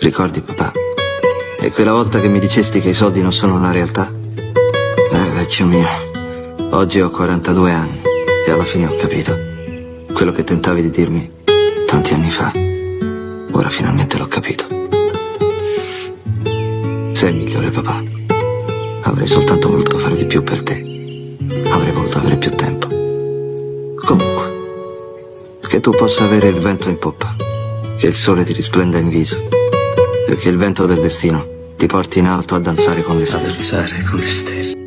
Ricordi, papà? E quella volta che mi dicesti che i soldi non sono la realtà? Vecchio mio, oggi ho 42 anni e alla fine ho capito. Quello che tentavi di dirmi tanti anni fa, ora finalmente l'ho capito. Sei il migliore, papà. Avrei soltanto voluto fare di più per te. Avrei voluto avere più tempo. Comunque, che tu possa avere il vento in poppa, che il sole ti risplenda in viso e che il vento del destino ti porti in alto a danzare con le stelle. A danzare con le stelle.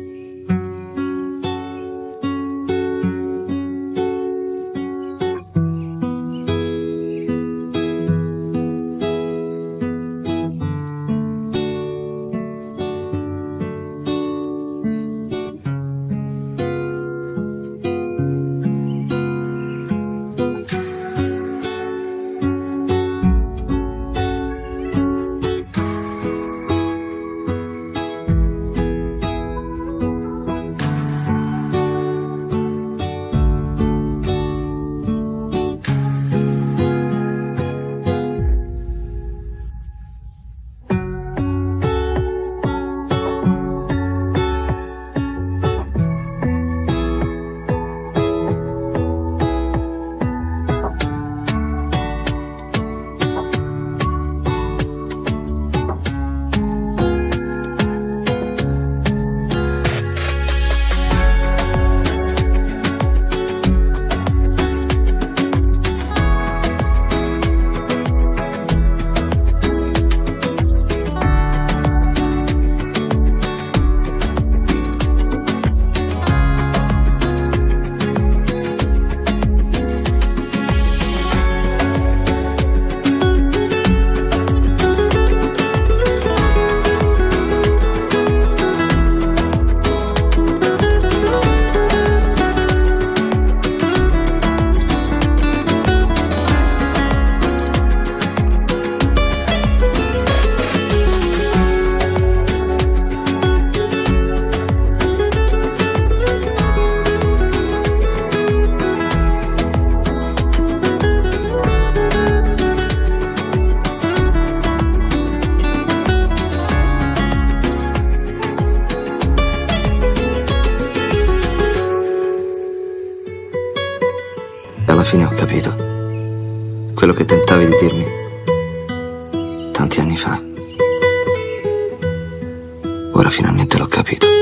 Alla fine ho capito. Quello che tentavi di dirmi tanti anni fa, ora finalmente l'ho capito.